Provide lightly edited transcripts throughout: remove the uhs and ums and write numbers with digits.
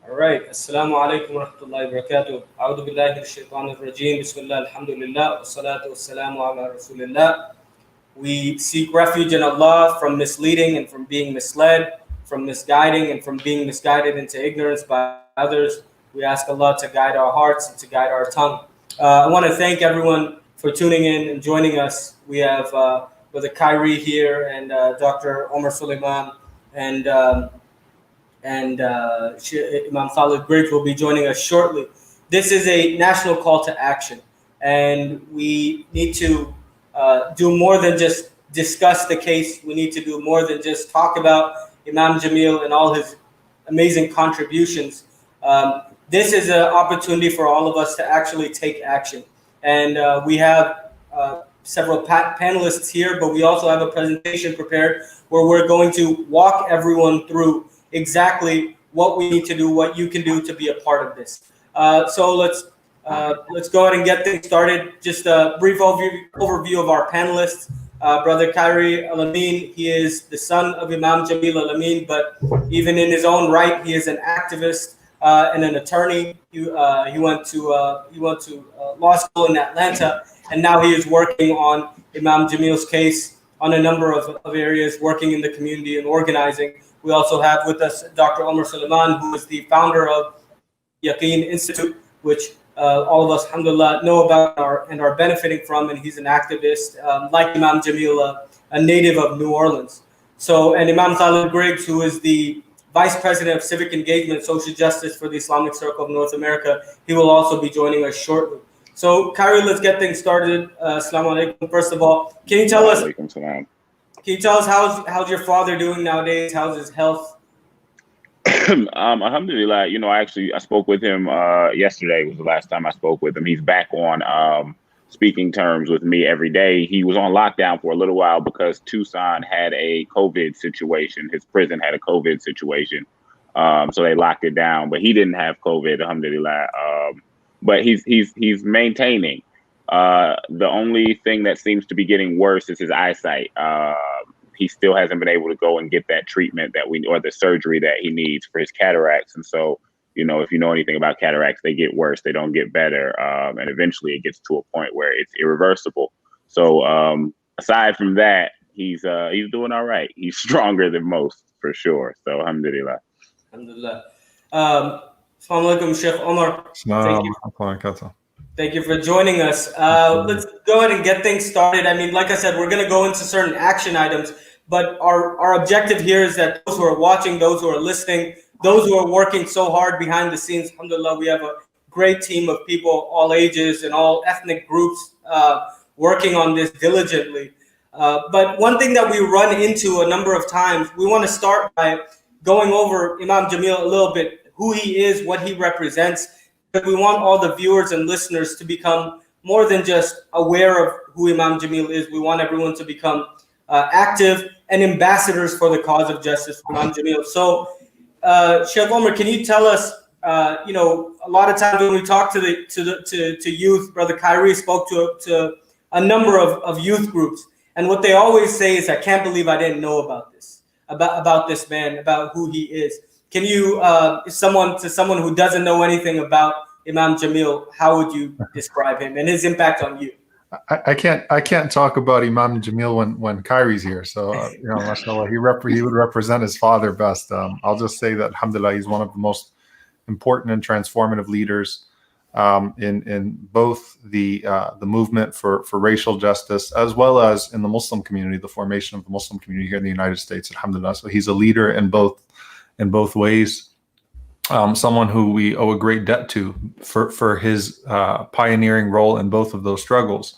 All right. Assalamu alaikum wa rahmatullahi wa barakatuh. A'udhu billahi minash shaitanir rajim. Bismillah, alhamdulillah, wa salatu wa salamu ala rasulillah. We seek refuge in Allah from misleading and from being misled, from misguiding and from being misguided into ignorance by others. We ask Allah to guide our hearts and to guide our tongue. I want to thank everyone for tuning in and joining us. We have Brother Kyrie here and Dr. Omar Suleiman and Imam Khalid Griggs will be joining us shortly. This is a national call to action, and we need to do more than just discuss the case. We need to do more than just talk about Imam Jamil and all his amazing contributions. This is an opportunity for all of us to actually take action. And we have several panelists here, but we also have a presentation prepared where we're going to walk everyone through exactly what we need to do, what you can do to be a part of this. So let's go ahead and get things started. Just a brief overview of our panelists. Brother Kairi Al-Amin, he is the son of Imam Jamil Al-Amin, but even in his own right, he is an activist and an attorney. He went to law school in Atlanta, and now he is working on Imam Jamil's case on a number of areas, working in the community and organizing. We also have with us Dr. Omar Suleiman, who is the founder of Yaqeen Institute, which all of us, alhamdulillah, know about and are benefiting from, and he's an activist, like Imam Jamil, a native of New Orleans. So, and Imam Khalid Griggs, who is the Vice President of Civic Engagement and Social Justice for the Islamic Circle of North America, he will also be joining us shortly. So, Kyrie, let's get things started. Assalamu alaikum. First of all, can you tell us how's your father doing nowadays? How's his health? Alhamdulillah, I spoke with him yesterday was the last time I spoke with him. He's back on speaking terms with me every day. He was on lockdown for a little while because Tucson had a COVID situation. His prison had a COVID situation. So they locked it down, but he didn't have COVID, alhamdulillah. But he's maintaining. The only thing that seems to be getting worse is his eyesight. He still hasn't been able to go and get that treatment or the surgery that he needs for his cataracts. And so, if you know anything about cataracts, they get worse, they don't get better. And eventually it gets to a point where it's irreversible. So aside from that, he's doing all right. He's stronger than most for sure. So alhamdulillah. Alhamdulillah. Assalamu alaikum, Sheikh Omar. Thank you for joining us. Let's go ahead and get things started. I mean, like I said, we're going to go into certain action items, but our objective here is that those who are watching, those who are listening, those who are working so hard behind the scenes, alhamdulillah, we have a great team of people, all ages and all ethnic groups, working on this diligently. But one thing that we run into a number of times, we want to start by going over Imam Jamil a little bit, who he is, what he represents. But we want all the viewers and listeners to become more than just aware of who Imam Jamil is. We want everyone to become active and ambassadors for the cause of justice for Imam Jamil. So, Sheikh Omar, can you tell us? A lot of times when we talk to youth, Brother Kyrie spoke to a number of youth groups, and what they always say is, "I can't believe I didn't know about this, about this man, about who he is." Can you, someone who doesn't know anything about Imam Jamil, how would you describe him and his impact on you? I can't talk about Imam Jamil when Kairi's here. So mashallah, he would represent his father best. I'll just say that alhamdulillah, he's one of the most important and transformative leaders in both the movement for racial justice as well as in the Muslim community, the formation of the Muslim community here in the United States. Alhamdulillah. So he's a leader in both ways. Someone who we owe a great debt to for his pioneering role in both of those struggles,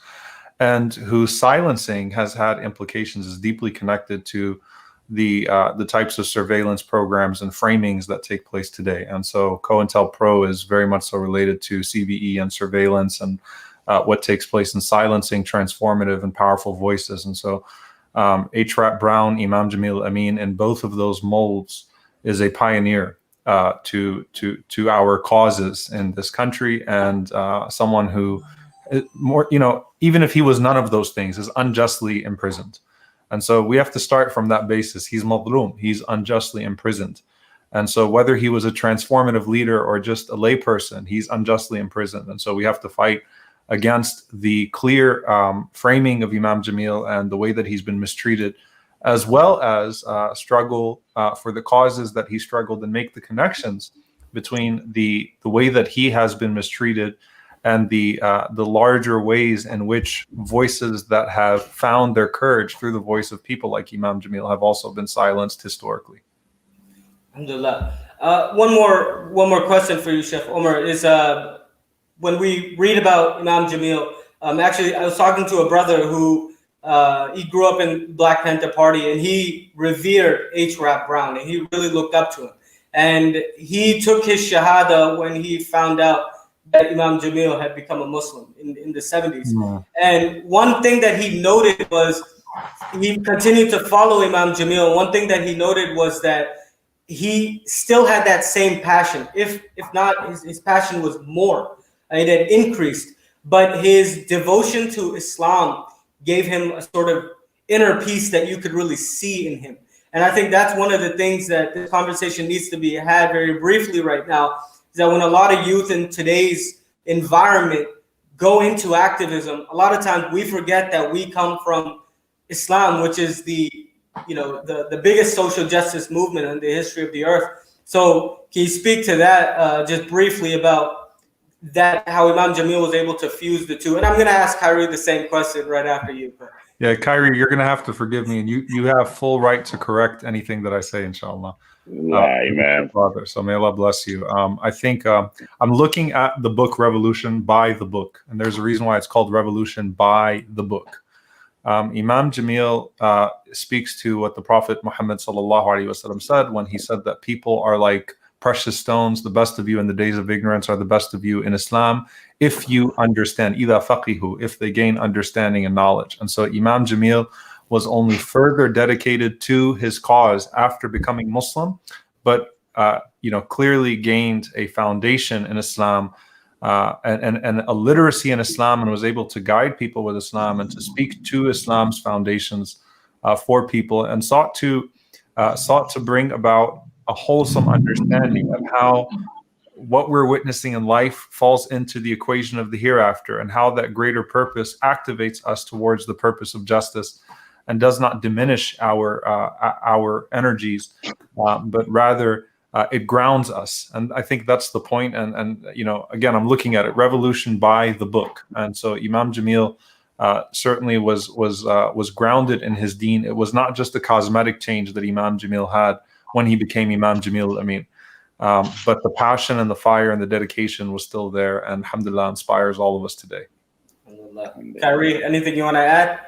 and whose silencing has had implications, is deeply connected to the types of surveillance programs and framings that take place today. And so COINTELPRO is very much so related to CVE and surveillance and what takes place in silencing transformative and powerful voices. And so H. Rap Brown, Imam Jamil Amin, in both of those molds, is a pioneer to our causes in this country, and someone who more, even if he was none of those things, is unjustly imprisoned. And so we have to start from that basis. He's madloom, he's unjustly imprisoned. And so whether he was a transformative leader or just a layperson, he's unjustly imprisoned. And so we have to fight against the clear framing of Imam Jamil and the way that he's been mistreated, as well as struggle for the causes that he struggled and make the connections between the way that he has been mistreated and the larger ways in which voices that have found their courage through the voice of people like Imam Jamil have also been silenced historically. Alhamdulillah. One more question for you, Sheikh Omar, is when we read about Imam Jamil, actually I was talking to a brother who he grew up in Black Panther Party, and he revered H. Rap Brown, and he really looked up to him. And he took his shahada when he found out that Imam Jamil had become a Muslim in the 70s. Mm. And one thing that he noted was, he continued to follow Imam Jamil. One thing that he noted was that he still had that same passion. If not, his passion was more. It had increased. But his devotion to Islam gave him a sort of inner peace that you could really see in him. And I think that's one of the things that this conversation needs to be had very briefly right now, is that when a lot of youth in today's environment go into activism, a lot of times we forget that we come from Islam, which is the biggest social justice movement in the history of the earth. So can you speak to that just briefly about that, how Imam Jamil was able to fuse the two? And I'm going to ask Kyrie the same question right after you. Yeah, Kyrie, you're going to have to forgive me, and you have full right to correct anything that I say, inshallah. Man. Father, so may Allah bless you. I think I'm looking at the book Revolution by the Book, and there's a reason why it's called Revolution by the Book. Imam Jamil speaks to what the Prophet Muhammad sallallahu alaihi wasallam said when he said that people are like precious stones. The best of you in the days of ignorance are the best of you in Islam, if you understand, إِذَا فَقِهُ, if they gain understanding and knowledge. And so Imam Jamil was only further dedicated to his cause after becoming Muslim, but clearly gained a foundation in Islam and a literacy in Islam, and was able to guide people with Islam and to speak to Islam's foundations for people, and sought to bring about a wholesome understanding of how what we're witnessing in life falls into the equation of the hereafter, and how that greater purpose activates us towards the purpose of justice and does not diminish our energies, but rather it grounds us. And I think that's the point. And again, I'm looking at it, Revolution by the Book. And so Imam Jamil certainly was grounded in his deen. It was not just a cosmetic change that Imam Jamil had when he became Imam Jamil Al-Amin. But the passion and the fire and the dedication was still there, and alhamdulillah inspires all of us today. Kyrie, anything you want to add?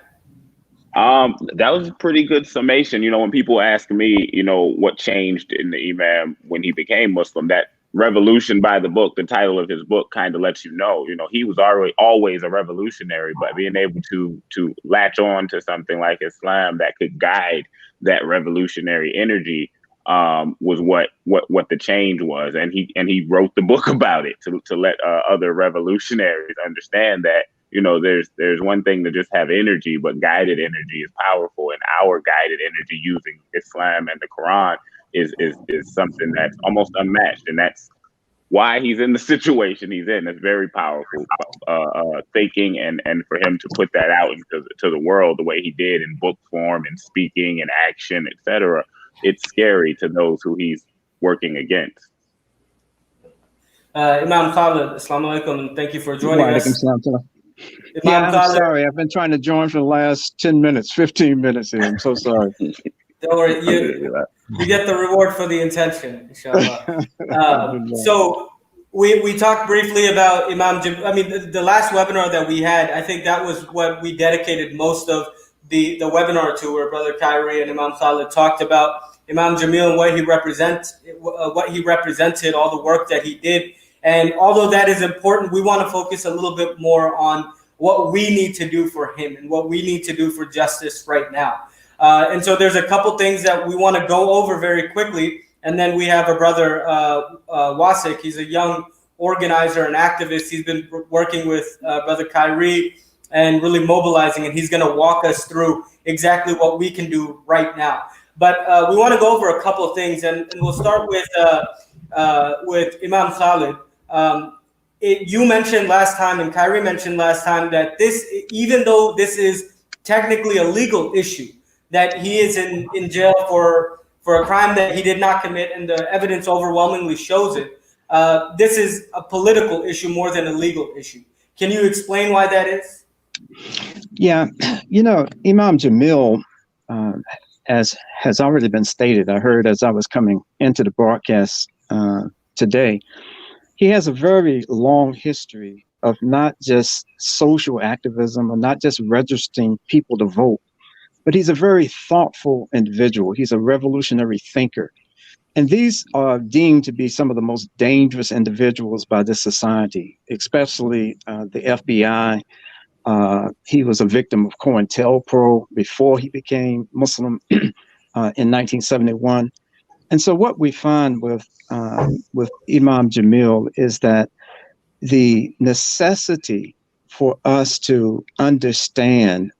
That was a pretty good summation. When people ask me, what changed in the Imam when he became Muslim, that Revolution by the Book, the title of his book, kind of lets you know, he was always a revolutionary, but being able to latch on to something like Islam that could guide that revolutionary energy was what the change was. And he wrote the book about it to let other revolutionaries understand that, there's one thing to just have energy, but guided energy is powerful. And our guided energy using Islam and the Quran is something that's almost unmatched. And that's why he's in the situation he's in. It's very powerful thinking, and for him to put that out to the world the way he did in book form and speaking and action, etc. It's scary to those who he's working against. Imam Khalid, assalamu alaikum, and thank you for joining us. I'm sorry. I've been trying to join for the last 10 minutes, 15 minutes here. I'm so sorry. Don't worry. You get the reward for the intention, inshallah. So we talked briefly about Imam Jamil. I mean, the last webinar that we had, I think that was what we dedicated most of the webinar to, where Brother Kyrie and Imam Khalid talked about Imam Jamil and what he represented, all the work that he did. And although that is important, we want to focus a little bit more on what we need to do for him and what we need to do for justice right now. And so there's a couple things that we want to go over very quickly. And then we have a brother, Wasik. He's a young organizer and activist. He's been working with Brother Kyrie and really mobilizing, and he's going to walk us through exactly what we can do right now. But we want to go over a couple of things, and we'll start with Imam Khalid. You mentioned last time, and Kyrie mentioned last time, that this, even though this is technically a legal issue, that he is in jail for a crime that he did not commit, and the evidence overwhelmingly shows it. This is a political issue more than a legal issue. Can you explain why that is? Yeah, Imam Jamil, as has already been stated, I heard as I was coming into the broadcast today, he has a very long history of not just social activism or not just registering people to vote, but he's a very thoughtful individual. He's a revolutionary thinker. And these are deemed to be some of the most dangerous individuals by this society, especially the FBI. He was a victim of COINTELPRO before he became Muslim in 1971. And so what we find with Imam Jamil is that the necessity for us to understand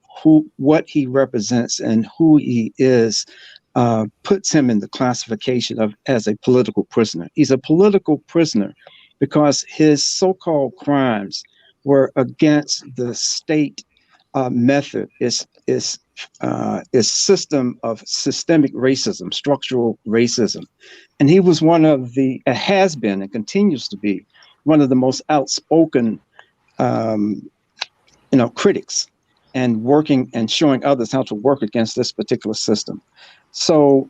what he represents and who he is puts him in the classification of as a political prisoner. He's a political prisoner because his so-called crimes were against the state method, is system of systemic racism, structural racism. And he was has been and continues to be one of the most outspoken, critics and working and showing others how to work against this particular system. So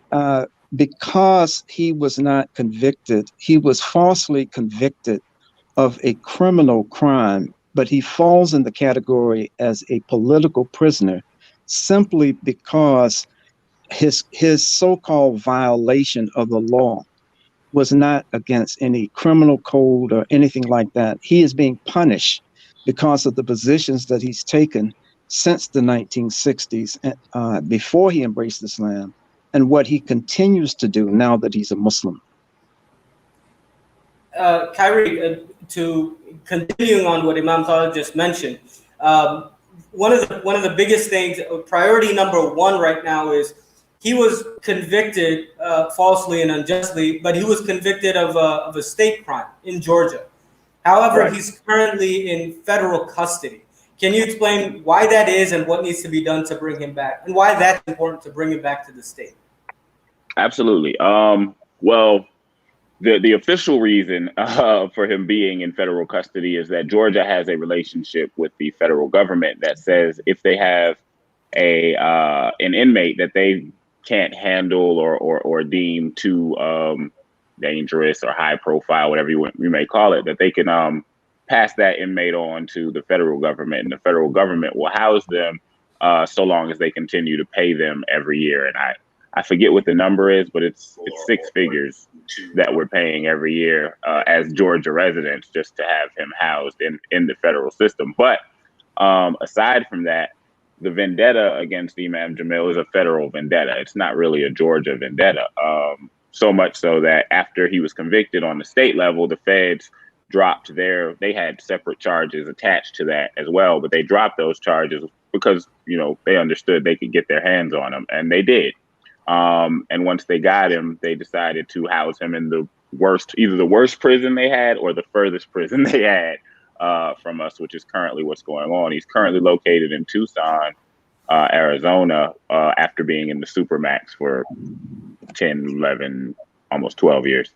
because he was not convicted, he was falsely convicted of a criminal crime, but he falls in the category as a political prisoner simply because his so-called violation of the law was not against any criminal code or anything like that. He is being punished because of the positions that he's taken since the 1960s, before he embraced Islam, and what he continues to do now that he's a Muslim. Kyrie, to continuing on what Imam Khalid just mentioned, one of the biggest things, priority number one right now, is he was convicted falsely and unjustly, but he was convicted of a state crime in Georgia. However, right, he's currently in federal custody. Can you explain why that is and what needs to be done to bring him back, and why that's important to bring him back to the state? Absolutely. Well, the official reason for him being in federal custody is that Georgia has a relationship with the federal government that says if they have an inmate that they can't handle or deem too dangerous or high profile, whatever you may call it, that they can pass that inmate on to the federal government, and the federal government will house them so long as they continue to pay them every year. And I forget what the number is, but it's six figures that we're paying every year as Georgia residents just to have him housed in the federal system. But aside from that, the vendetta against Imam Jamil is a federal vendetta. It's not really a Georgia vendetta. So much so that after he was convicted on the state level, the feds dropped they had separate charges attached to that as well, but they dropped those charges because, they understood they could get their hands on him, and they did. And once they got him, they decided to house him in either the worst prison they had or the furthest prison they had from us, which is currently what's going on. He's currently located in Tucson, Arizona, after being in the Supermax for 10, 11, almost 12 years.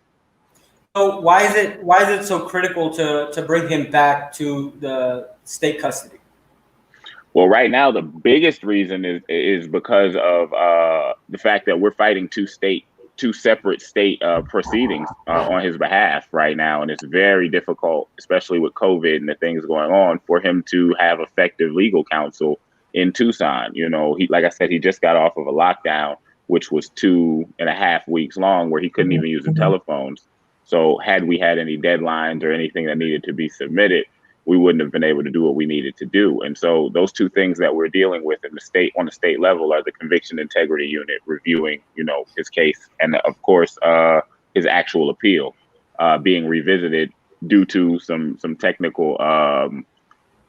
So why is it so critical to bring him back to the state custody? Well, right now, the biggest reason is because of the fact that we're fighting two separate state proceedings on his behalf right now. And it's very difficult, especially with COVID and the things going on, for him to have effective legal counsel in Tucson. Like I said, he just got off of a lockdown, which was 2.5 weeks long, where he couldn't even use the telephones. So had we had any deadlines or anything that needed to be submitted, we wouldn't have been able to do what we needed to do. And so those two things that we're dealing with on the state level are the Conviction Integrity Unit reviewing, his case, and of course, his actual appeal being revisited due to some technical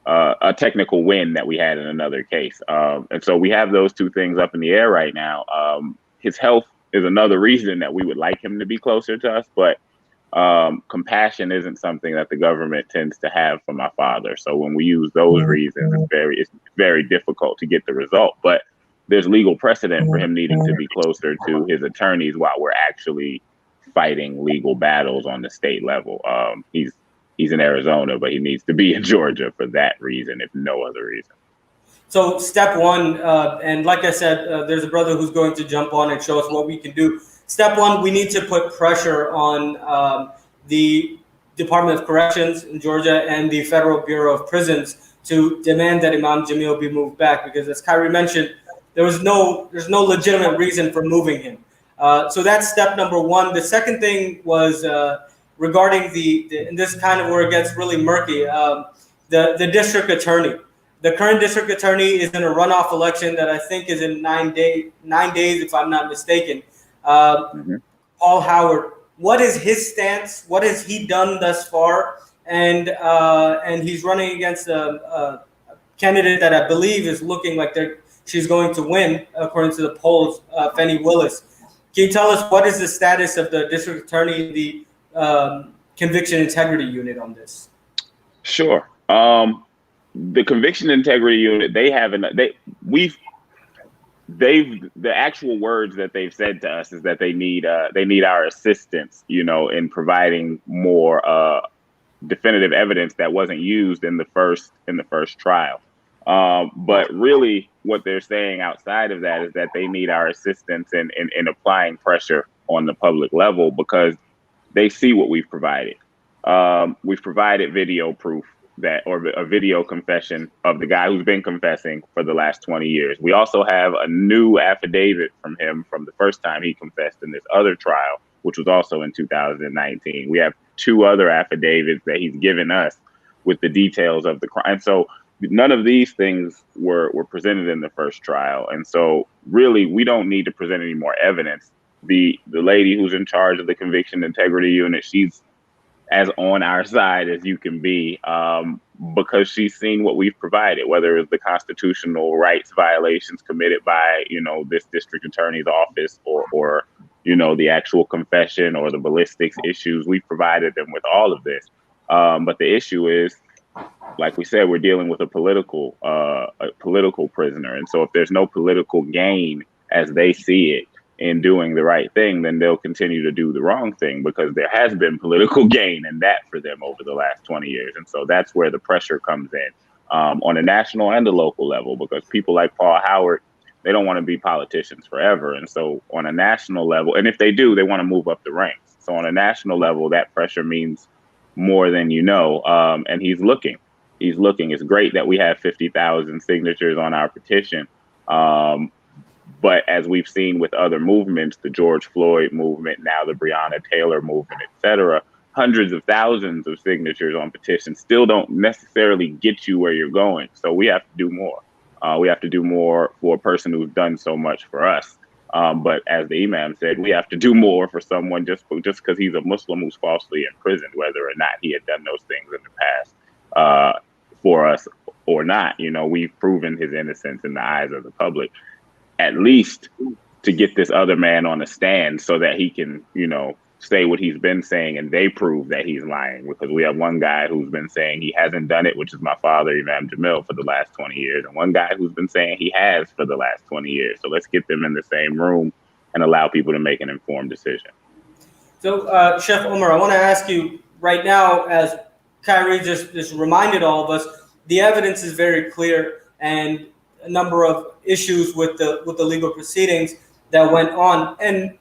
a technical win that we had in another case. And so we have those two things up in the air right now. his health is another reason that we would like him to be closer to us, but compassion isn't something that the government tends to have for my father. So when we use those reasons, it's very difficult to get the result. But there's legal precedent for him needing to be closer to his attorneys while we're actually fighting legal battles on the state level. He's in Arizona, but he needs to be in Georgia for that reason, if no other reason. So step one, and like I said, there's a brother who's going to jump on and show us what we can do. Step one, we need to put pressure on the Department of Corrections in Georgia and the Federal Bureau of Prisons to demand that Imam Jamil be moved back, because as Kyrie mentioned, there's no legitimate reason for moving him. So that's step number one. The second thing was regarding and this kind of where it gets really murky, the district attorney. The current district attorney is in a runoff election that I think is in 9 days, if I'm not mistaken. Paul Howard, what is his stance? What has he done thus far? And he's running against a candidate that I believe is looking like she's going to win, according to the polls, Fani Willis. Can you tell us what is the status of the district attorney, the conviction integrity unit on this? Sure. The conviction integrity unit, the actual words that they've said to us is that they need our assistance, in providing more definitive evidence that wasn't used in the first trial. But really what they're saying outside of that is that they need our assistance in applying pressure on the public level, because they see what we've provided. We've provided video proof or a video confession of the guy who's been confessing for the last 20 years. We also have a new affidavit from him from the first time he confessed in this other trial, which was also in 2019. We have 2 other affidavits that he's given us with the details of the crime. So none of these things were presented in the first trial. And so really, we don't need to present any more evidence. The lady who's in charge of the conviction integrity unit, she's as on our side as you can be, because she's seen what we've provided, whether it's the constitutional rights violations committed by, this district attorney's office or the actual confession or the ballistics issues. We've provided them with all of this. But the issue is, like we said, we're dealing with a political prisoner. And so if there's no political gain as they see it in doing the right thing, then they'll continue to do the wrong thing, because there has been political gain in that for them over the last 20 years. And so that's where the pressure comes in, on a national and a local level, because people like Paul Howard, they don't want to be politicians forever. And so on a national level, and if they do, they want to move up the ranks. So on a national level, that pressure means more than and he's looking. It's great that we have 50,000 signatures on our petition. But as we've seen with other movements, the George Floyd movement, now the Breonna Taylor movement, et cetera, hundreds of thousands of signatures on petitions still don't necessarily get you where you're going. So we have to do more. We have to do more for a person who's done so much for us. But as the Imam said, we have to do more for someone just because he's a Muslim who's falsely imprisoned, whether or not he had done those things in the past for us or not. We've proven his innocence in the eyes of the public, at least to get this other man on the stand so that he can, say what he's been saying, and they prove that he's lying, because we have one guy who's been saying he hasn't done it, which is my father, Imam Jamil, for the last 20 years, and one guy who's been saying he has for the last 20 years. So let's get them in the same room and allow people to make an informed decision. So, Chef Omar, I want to ask you right now, as Kyrie just reminded all of us, the evidence is very clear, and a number of issues with the legal proceedings that went on, and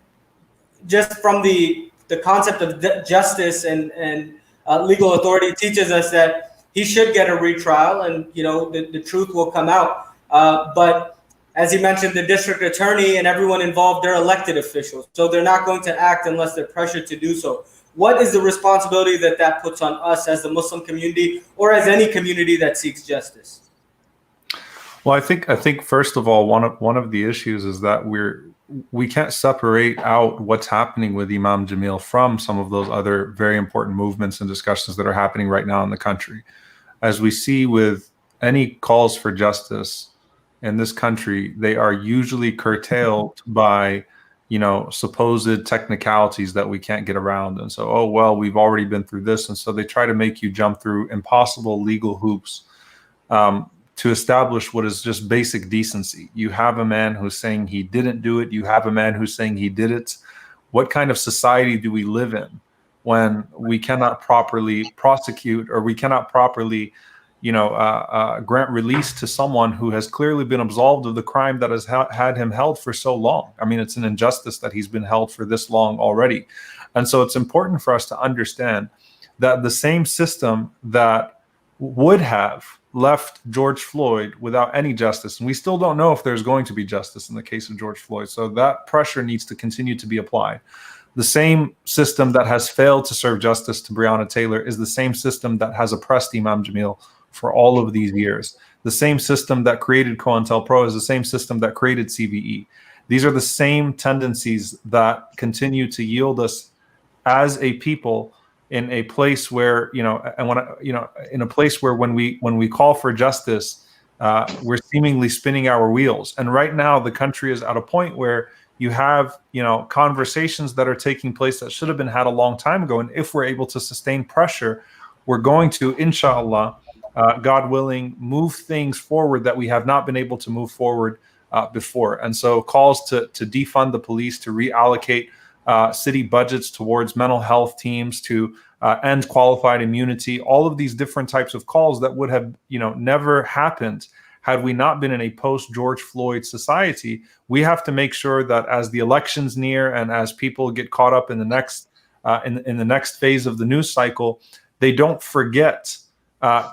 just from the concept of justice and legal authority teaches us that he should get a retrial, and the truth will come out. But as you mentioned, the district attorney and everyone involved, they're elected officials, so they're not going to act unless they're pressured to do so. What is the responsibility that puts on us as the Muslim community, or as any community that seeks justice? Well, I think first of all, one of the issues is that we can't separate out what's happening with Imam Jamil from some of those other very important movements and discussions that are happening right now in the country. As we see with any calls for justice in this country, they are usually curtailed by supposed technicalities that we can't get around. And so, oh, well, we've already been through this. And so they try to make you jump through impossible legal hoops to establish what is just basic decency. You have a man who's saying he didn't do it. You have a man who's saying he did it. What kind of society do we live in when we cannot properly prosecute, or we cannot properly grant release to someone who has clearly been absolved of the crime that has had him held for so long? I mean, it's an injustice that he's been held for this long already. And so it's important for us to understand that the same system that would have left George Floyd without any justice, and we still don't know if there's going to be justice in the case of George Floyd, so that pressure needs to continue to be applied. The same system that has failed to serve justice to Breonna Taylor is the same system that has oppressed Imam Jamil for all of these years. The same system that created COINTELPRO is the same system that created CVE. These are the same tendencies that continue to yield us as a people in a place where, in a place where when we call for justice, we're seemingly spinning our wheels. And right now, the country is at a point where you have, conversations that are taking place that should have been had a long time ago. And if we're able to sustain pressure, we're going to, inshallah, God willing, move things forward that we have not been able to move forward before. And so calls to defund the police, to reallocate city budgets towards mental health teams, to end qualified immunity, all of these different types of calls that would have never happened had we not been in a post-George Floyd society. We have to make sure that as the elections near and as people get caught up in the next in the next phase of the news cycle, they don't forget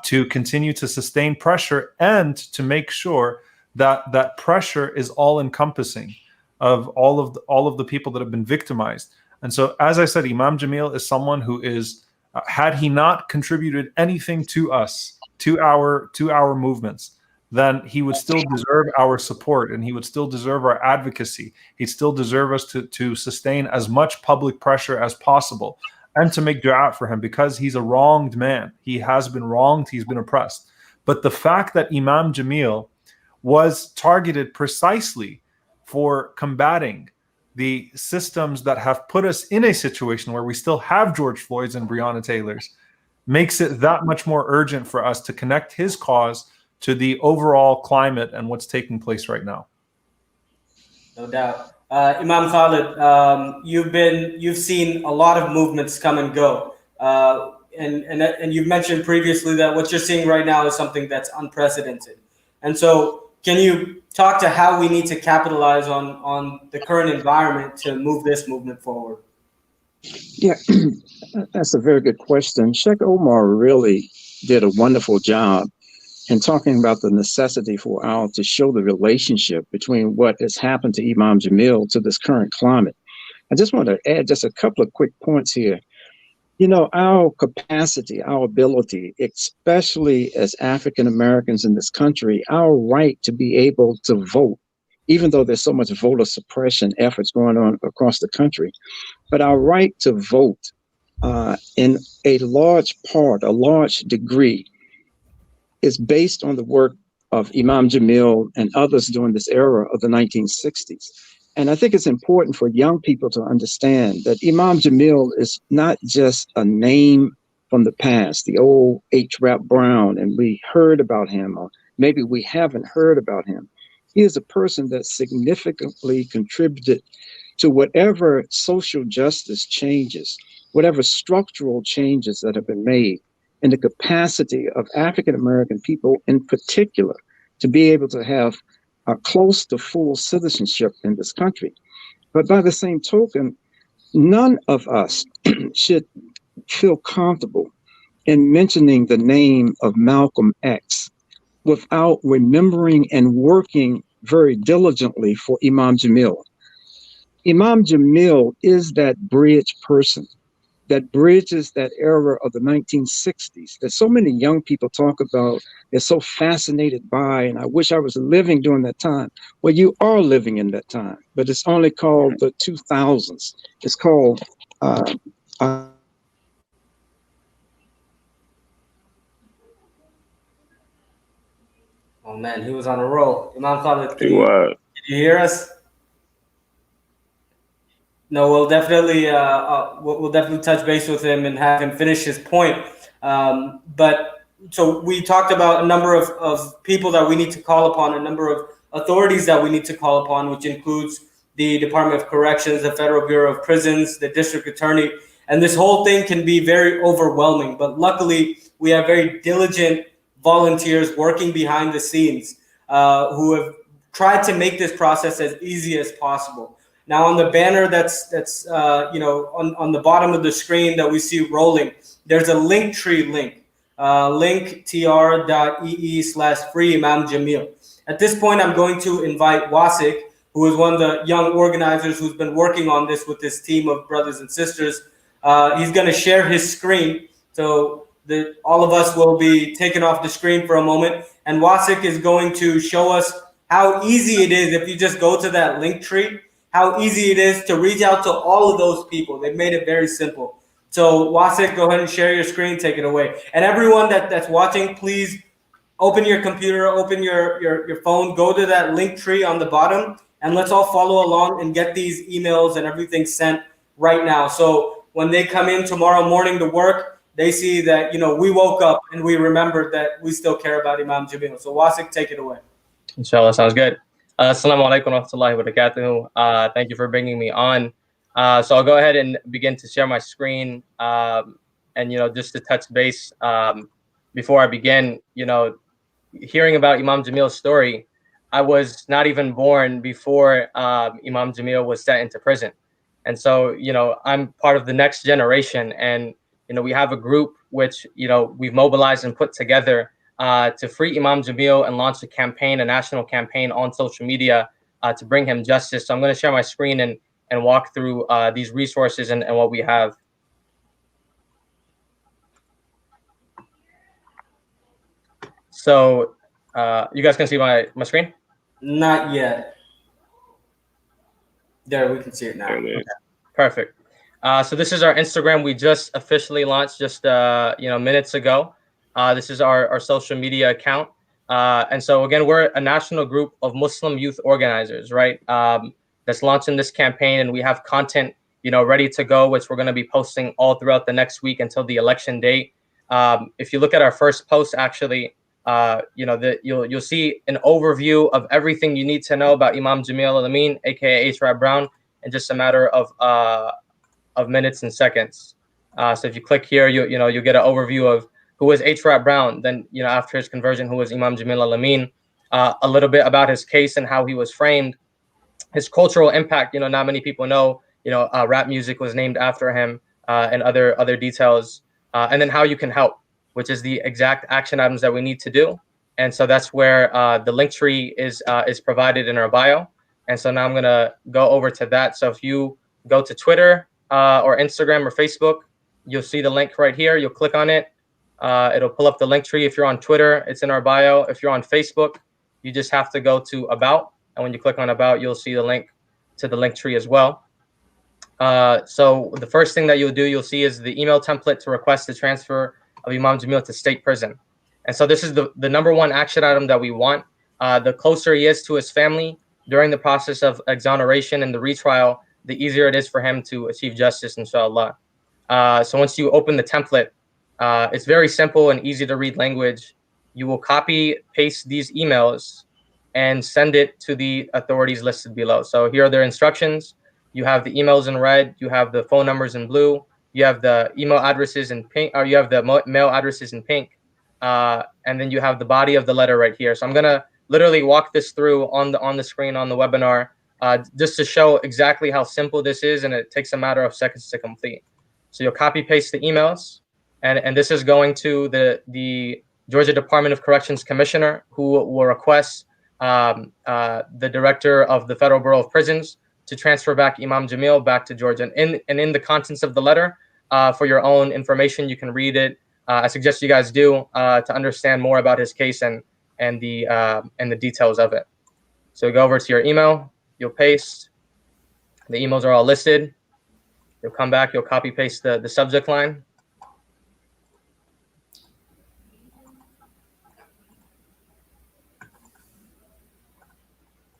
to continue to sustain pressure and to make sure that that pressure is all-encompassing of all of the people that have been victimized. And so, as I said, Imam Jamil is someone who is, had he not contributed anything to us, to our movements, then he would still deserve our support, and he would still deserve our advocacy. He'd still deserve us to sustain as much public pressure as possible and to make dua for him, because he's a wronged man. He has been wronged. He's been oppressed. But the fact that Imam Jamil was targeted precisely for combating the systems that have put us in a situation where we still have George Floyd's and Breonna Taylor's makes it that much more urgent for us to connect his cause to the overall climate and what's taking place right now. No doubt. Imam Khalid, you've seen a lot of movements come and go. And you've mentioned previously that what you're seeing right now is something that's unprecedented. And so can you talk to how we need to capitalize on the current environment to move this movement forward? Yeah, that's a very good question. Sheikh Omar really did a wonderful job in talking about the necessity for us to show the relationship between what has happened to Imam Jamil to this current climate. I just want to add just a couple of quick points here. Our capacity, our ability, especially as African Americans in this country, our right to be able to vote, even though there's so much voter suppression efforts going on across the country, but our right to vote in a large degree is based on the work of Imam Jamil and others during this era of the 1960s. And I think it's important for young people to understand that Imam Jamil is not just a name from the past, the old H. Rap Brown, and we heard about him, or maybe we haven't heard about him. He is a person that significantly contributed to whatever social justice changes, whatever structural changes that have been made in the capacity of African American people in particular to be able to have close to full citizenship in this country. But by the same token, none of us should feel comfortable in mentioning the name of Malcolm X without remembering and working very diligently for Imam Jamil. Imam Jamil is that bridge person that bridges that era of the 1960s that so many young people talk about, they're so fascinated by, and I wish I was living during that time. Well, you are living in that time, but it's only called the 2000s. It's called Oh man, he was on a roll. Imam Khalid, can you hear us? No, we'll definitely touch base with him and have him finish his point. But so we talked about a number of people that we need to call upon, a number of authorities that we need to call upon, which includes the Department of Corrections, the Federal Bureau of Prisons, the District Attorney, and this whole thing can be very overwhelming. But luckily, we have very diligent volunteers working behind the scenes who have tried to make this process as easy as possible. Now, on the banner that's on the bottom of the screen that we see rolling, there's a Linktree link, linktr.ee/free Imam Jamil. At this point, I'm going to invite Wasik, who is one of the young organizers who's been working on this with this team of brothers and sisters. He's going to share his screen. So all of us will be taken off the screen for a moment. And Wasik is going to show us how easy it is if you just go to that link tree, how easy it is to reach out to all of those people. They've made it very simple. So Wasik, go ahead and share your screen, take it away. And everyone that's watching, please open your computer, open your phone, go to that link tree on the bottom, and let's all follow along and get these emails and everything sent right now. So when they come in tomorrow morning to work, they see that, we woke up and we remembered that we still care about Imam Jamil. So Wasik, take it away. Inshallah, sounds good. Assalamu alaikum wa rahmatullahi wa barakatuh. Thank you for bringing me on. So I'll go ahead and begin to share my screen. And, just to touch base before I begin, hearing about Imam Jamil's story, I was not even born before Imam Jamil was sent into prison. And so, I'm part of the next generation. And, we have a group which, we've mobilized and put together to free Imam Jamil and launch a campaign, a national campaign on social media to bring him justice. So I'm going to share my screen and walk through these resources and what we have. So you guys can see my screen? Not yet. There, we can see it now. Okay. Perfect. So this is our Instagram. We just officially launched just minutes ago. This is our social media account. And so again, we're a national group of Muslim youth organizers, right? That's launching this campaign, and we have content, ready to go, which we're going to be posting all throughout the next week until the election date. If you look at our first post, actually, you'll see an overview of everything you need to know about Imam Jamil Al-Amin, aka H-Rap Brown, in just a matter of minutes and seconds. So if you click here, you'll get an overview of who was H-Rap Brown, then after his conversion, who was Imam Jamil Al-Amin, a little bit about his case and how he was framed, his cultural impact. Not many people know. Rap music was named after him, and other details, and then how you can help, which is the exact action items that we need to do. And so that's where the link tree is provided in our bio. And so now I'm gonna go over to that. So if you go to Twitter or Instagram or Facebook, you'll see the link right here. You'll click on it. It'll pull up the link tree. If you're on Twitter, it's in our bio. If you're on Facebook, you just have to go to About. And when you click on About, you'll see the link to the link tree as well. So the first thing that you'll see is the email template to request the transfer of Imam Jamil to state prison. And so this is the number one action item that we want. The closer he is to his family during the process of exoneration and the retrial, the easier it is for him to achieve justice, inshallah. So once you open the template, it's very simple and easy to read language. You will copy, paste these emails and send it to the authorities listed below. So here are their instructions. You have the emails in red, you have the phone numbers in blue, you have the email addresses in pink, or you have the mail addresses in pink, and then you have the body of the letter right here. So I'm gonna literally walk this through on the screen on the webinar, just to show exactly how simple this is, and it takes a matter of seconds to complete. So you'll copy paste the emails, and this is going to the Georgia Department of Corrections Commissioner, who will request the director of the Federal Bureau of Prisons to transfer back Imam Jamil back to Georgia. And in the contents of the letter, for your own information, you can read it. I suggest you guys do to understand more about his case and the details of it. So go over to your email, you'll paste. The emails are all listed. You'll come back, you'll copy paste the subject line.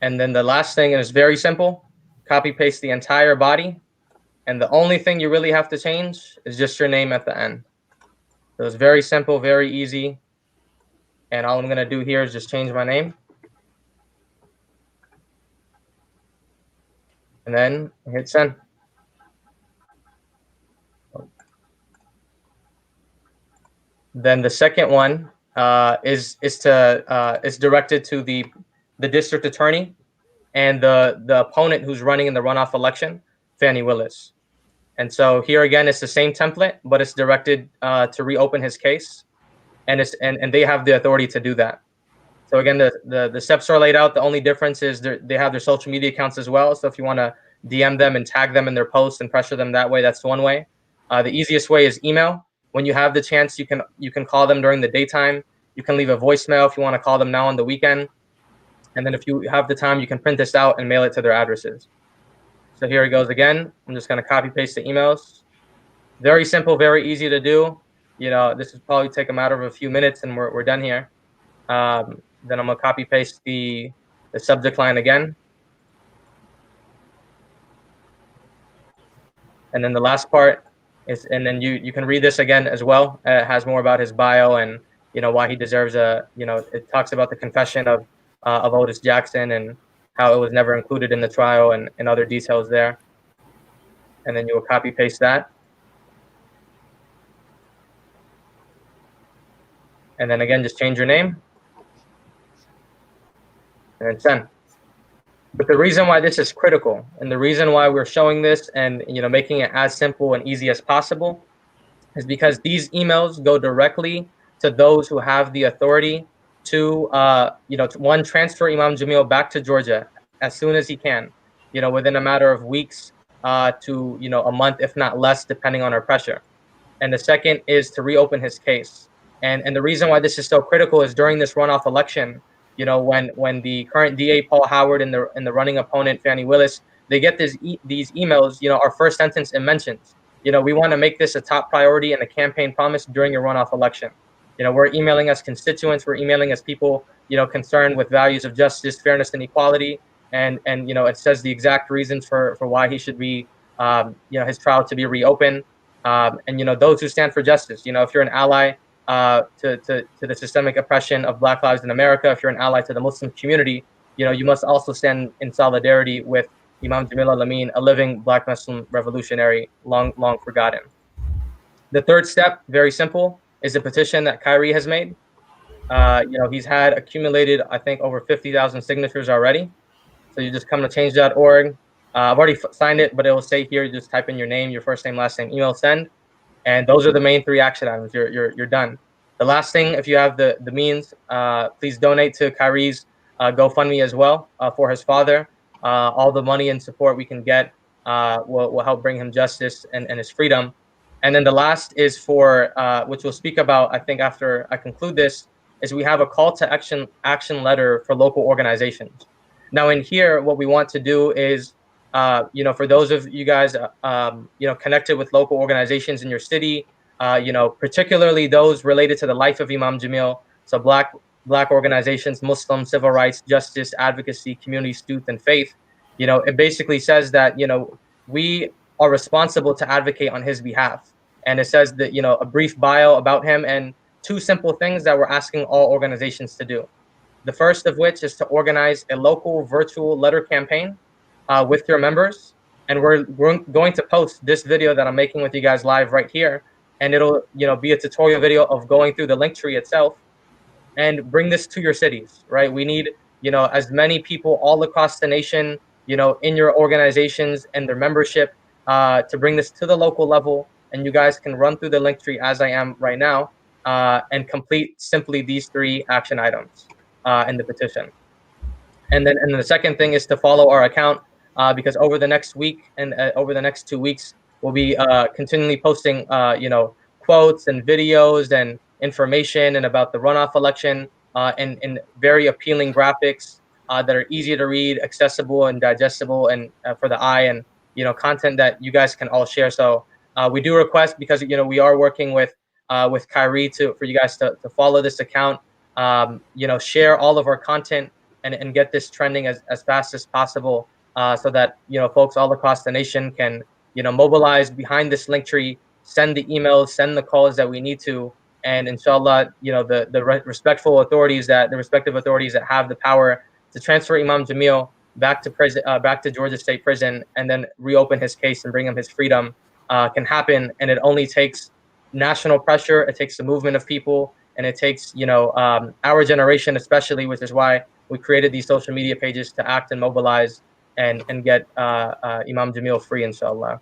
And then the last thing is very simple. Copy paste the entire body And the only thing you really have to change is just your name at the end. So it's very simple, very easy. And all I'm going to do here is just change my name. And then hit send. Then the second one is directed to the district attorney and the opponent who's running in the runoff election, Fani Willis. And so here again, it's the same template, but it's directed to reopen his case, and they have the authority to do that. So again, the steps are laid out. The only difference is they have their social media accounts as well. So if you want to DM them and tag them in their posts and pressure them that way, that's one way. The easiest way is email. When you have the chance, you can call them during the daytime. You can leave a voicemail if you want to call them now on the weekend. And then if you have the time, you can print this out and mail it to their addresses. So here it goes again. I'm just going to copy paste the emails. Very simple, very easy to do. You know, this will probably take a matter of a few minutes and we're done here. Then I'm going to copy paste the subject line again. And then the last part is, and then you can read this again as well. It has more about his bio and, you know, why he deserves it talks about the confession of Otis Jackson and how it was never included in the trial and other details there. And then you will copy paste that. And then again, just change your name and then send. But the reason why this is critical and the reason why we're showing this and, you know, making it as simple and easy as possible is because these emails go directly to those who have the authority to, to transfer Imam Jamil back to Georgia as soon as he can, you know, within a matter of weeks to, you know, a month, if not less, depending on our pressure. And the second is to reopen his case. And the reason why this is so critical is during this runoff election, you know, when the current DA Paul Howard and the running opponent Fani Willis, they get these emails, you know, our first sentence it mentions, you know, we want to make this a top priority and a campaign promise during your runoff election. You know, we're emailing as constituents, we're emailing as people, you know, concerned with values of justice, fairness, and equality. And you know, it says the exact reasons for why he should be, you know, his trial to be reopened. And, you know, those who stand for justice, you know, if you're an ally to the systemic oppression of Black lives in America, if you're an ally to the Muslim community, you know, you must also stand in solidarity with Imam Jamil Al-Amin, a living Black Muslim revolutionary, long forgotten. The third step, very simple, is a petition that Kyrie has made. You know, he's had accumulated, I think, over 50,000 signatures already. So you just come to change.org. I've already signed it, but it will say here, you just type in your name, your first name, last name, email, send. And those are the main 3 action items. You're done. The last thing, if you have the means, please donate to Kyrie's Gofundme as well for his father. All the money and support we can get will help bring him justice and his freedom. And then the last is for, which we'll speak about, I think, after I conclude this, is we have a call to action letter for local organizations. Now in here, what we want to do is, you know, for those of you guys, you know, connected with local organizations in your city, you know, particularly those related to the life of Imam Jamil, so Black organizations, Muslim, civil rights, justice, advocacy, community, youth, and faith, you know, it basically says that, you know, we are responsible to advocate on his behalf. And it says that, you know, a brief bio about him and 2 simple things that we're asking all organizations to do. The first of which is to organize a local virtual letter campaign with your members. And we're going to post this video that I'm making with you guys live right here. And it'll, you know, be a tutorial video of going through the Linktree itself and bring this to your cities, right? We need, you know, as many people all across the nation, you know, in your organizations and their membership to bring this to the local level. And you guys can run through the Linktree as I am right now and complete simply these 3 action items in the petition. And then the second thing is to follow our account because over the next week and over the next 2 weeks, we'll be continually posting, you know, quotes and videos and information and about the runoff election and very appealing graphics that are easy to read, accessible and digestible and for the eye and, you know, content that you guys can all share. So we do request, because, you know, we are working with Kyrie for you guys to follow this account, you know, share all of our content and get this trending as fast as possible so that, you know, folks all across the nation can, mobilize behind this link tree, send the emails, send the calls that we need to, and inshallah, the respective authorities that have the power to transfer Imam Jamil back to prison, back to Georgia State Prison, and then reopen his case and bring him his freedom, can happen. And it only takes national pressure. It takes the movement of people, and it takes our generation especially, which is why we created these social media pages to act and mobilize and get Imam Jamil free, inshallah.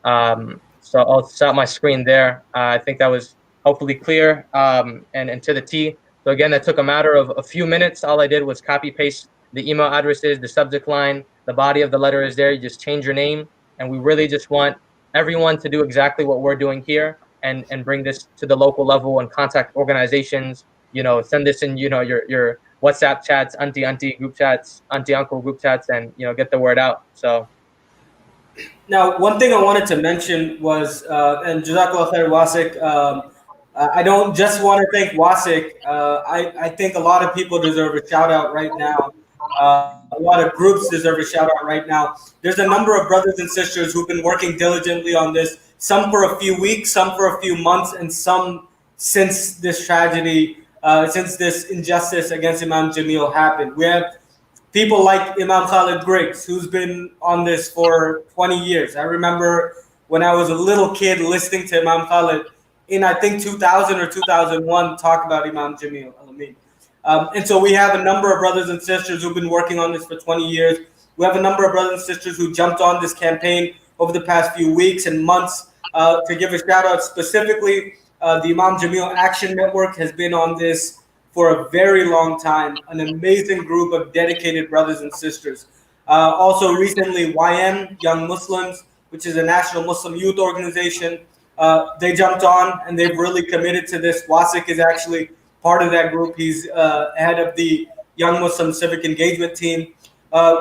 So I'll stop my screen there. I think that was hopefully clear and to the T. So again, that took a matter of a few minutes. All I did was copy paste the email addresses, the subject line, the body of the letter is there. You just change your name, and we really just want everyone to do exactly what we're doing here and bring this to the local level and contact organizations. Send this in your WhatsApp chats, auntie group chats, auntie uncle group chats, and get the word out. So. Now, one thing I wanted to mention was, and Jazakallah khair, Wasik, I don't just want to thank Wasik. I think a lot of people deserve a shout out right now. A lot of groups deserve a shout out right now. There's a number of brothers and sisters who've been working diligently on this, some for a few weeks, some for a few months, and some since this tragedy, since this injustice against Imam Jamil happened. We have people like Imam Khalid Griggs, who's been on this for 20 years. I remember when I was a little kid listening to Imam Khalid in, I think, 2000 or 2001, talk about Imam Jamil, Al-Amin. And so we have a number of brothers and sisters who've been working on this for 20 years. We have a number of brothers and sisters who jumped on this campaign over the past few weeks and months. To give a shout out specifically, the Imam Jamil Action Network has been on this for a very long time, an amazing group of dedicated brothers and sisters. Also recently, YM, Young Muslims, which is a national Muslim youth organization, they jumped on and they've really committed to this. Wasik is actually part of that group. He's head of the Young Muslim Civic Engagement Team.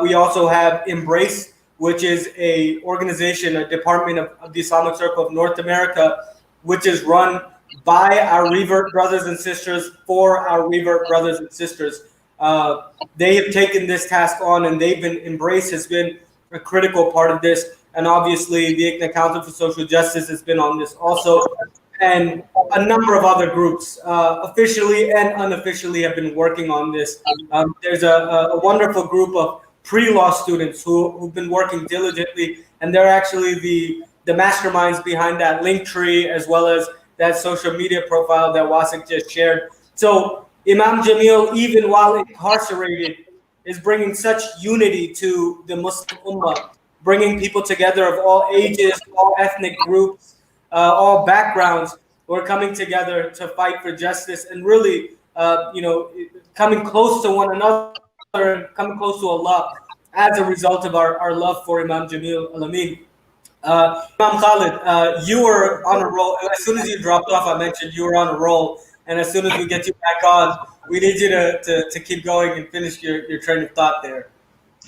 We also have Embrace, which is a organization, a department of the Islamic Circle of North America, which is run by our revert brothers and sisters for our revert brothers and sisters. They have taken this task on, and Embrace has been a critical part of this. And obviously, the ICNA Council for Social Justice has been on this also. And a number of other groups, officially and unofficially, have been working on this. There's a wonderful group of pre-law students who've been working diligently, and they're actually the masterminds behind that link tree, as well as that social media profile that Wasik just shared. So Imam Jamil, even while incarcerated, is bringing such unity to the Muslim Ummah, bringing people together of all ages, all ethnic groups, all backgrounds, who are coming together to fight for justice and really, coming close to one another and coming close to Allah as a result of our love for Imam Jamil, Al-Amin. Imam Khalid, you were on a roll. As soon as you dropped off, I mentioned you were on a roll. And as soon as we get you back on, we need you to keep going and finish your train of thought there.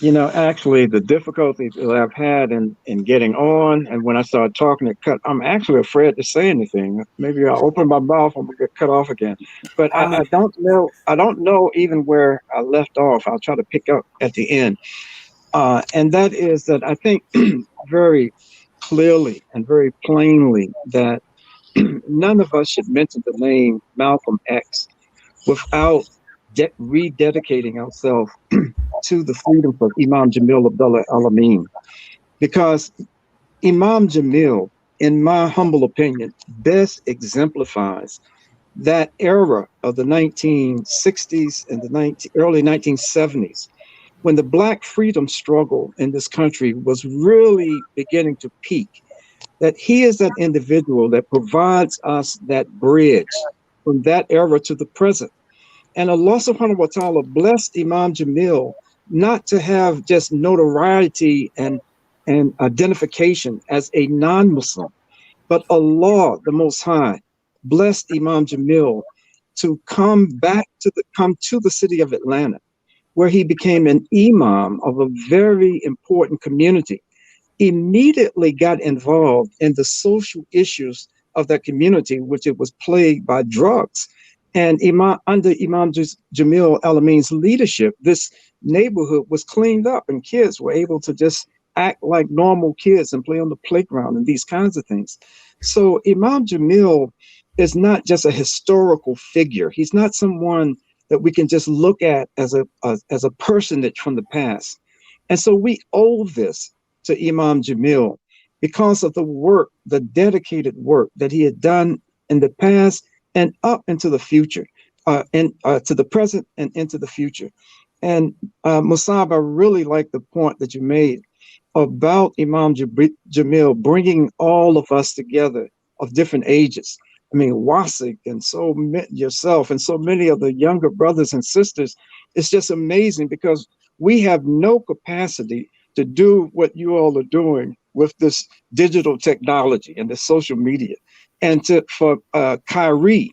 Actually, the difficulties that I've had in getting on, and when I started talking, it cut. I'm actually afraid to say anything. Maybe I'll open my mouth and we'll get cut off again. But I don't know. I don't know even where I left off. I'll try to pick up at the end. And that is that I think very clearly and very plainly that none of us should mention the name Malcolm X without rededicating ourselves to the freedom of Imam Jamil Abdullah Al-Amin. Because Imam Jamil, in my humble opinion, best exemplifies that era of the 1960s and the early 1970s, when the Black freedom struggle in this country was really beginning to peak. That he is that individual that provides us that bridge from that era to the present. And Allah subhanahu wa ta'ala blessed Imam Jamil not to have just notoriety and identification as a non-Muslim, but Allah, the Most High, blessed Imam Jamil to come to the city of Atlanta, where he became an imam of a very important community. Immediately got involved in the social issues of that community, which it was plagued by drugs. And under Imam Jamil Al-Amin's leadership, this neighborhood was cleaned up and kids were able to just act like normal kids and play on the playground and these kinds of things. So Imam Jamil is not just a historical figure. He's not someone that we can just look at as a personage from the past. And so we owe this to Imam Jamil because of the work, the dedicated work that he had done in the past and up into the future, and to the present and into the future. And Musab, I really like the point that you made about Imam Jamil bringing all of us together of different ages. I mean, Wasik and yourself and so many of the younger brothers and sisters. It's just amazing because we have no capacity to do what you all are doing with this digital technology and the social media. And for Kyrie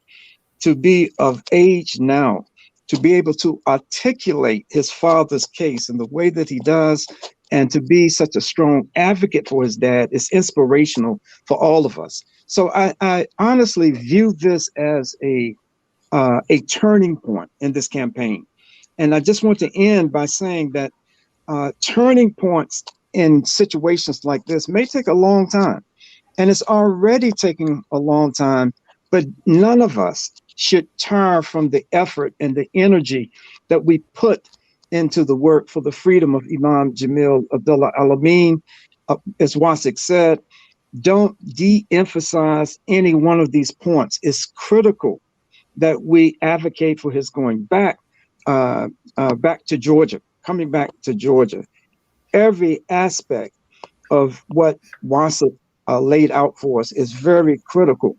to be of age now, to be able to articulate his father's case in the way that he does, and to be such a strong advocate for his dad is inspirational for all of us. So I honestly view this as a turning point in this campaign. And I just want to end by saying that turning points in situations like this may take a long time. And it's already taking a long time, but none of us should tire from the effort and the energy that we put into the work for the freedom of Imam Jamil Abdullah Al-Amin. As Wasik said, don't de-emphasize any one of these points. It's critical that we advocate for his going back to Georgia, coming back to Georgia. Every aspect of what Wasik laid out for us is very critical,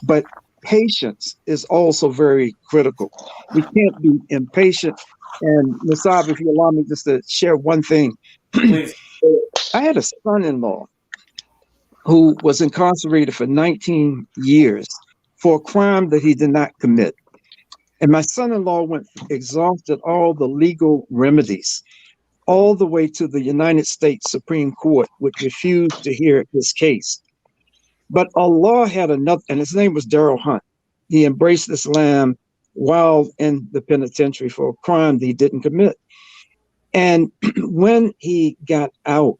but patience is also very critical. We can't be impatient. And Musab, if you allow me just to share one thing. Please. I had a son-in-law who was incarcerated for 19 years for a crime that he did not commit. And my son-in-law exhausted all the legal remedies, all the way to the United States Supreme Court, which refused to hear his case. But Allah had another, and his name was Darrell Hunt. He embraced Islam while in the penitentiary for a crime that he didn't commit. And when he got out,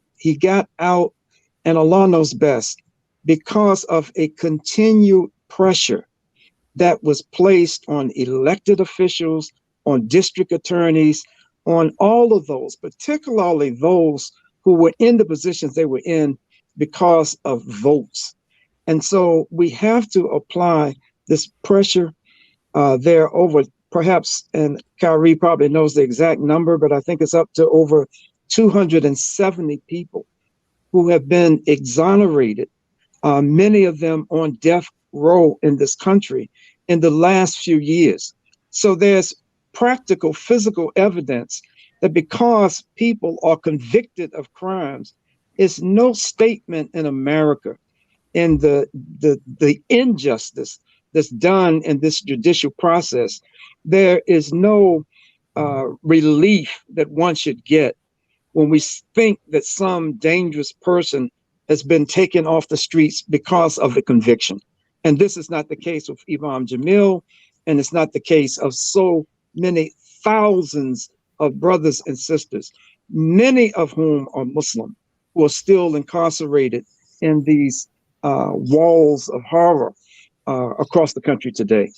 and Allah knows best, because of a continued pressure that was placed on elected officials, on district attorneys, on all of those, particularly those who were in the positions they were in because of votes. And so we have to apply this pressure there over perhaps, and Kyrie probably knows the exact number, but I think it's up to over 270 people who have been exonerated, many of them on death row in this country in the last few years. So there's practical, physical evidence that because people are convicted of crimes, it's no statement in America in the injustice that's done in this judicial process. There is no relief that one should get when we think that some dangerous person has been taken off the streets because of the conviction. And this is not the case with Imam Jamil, and it's not the case of so many thousands of brothers and sisters, many of whom are Muslim, who are still incarcerated in these walls of horror across the country today.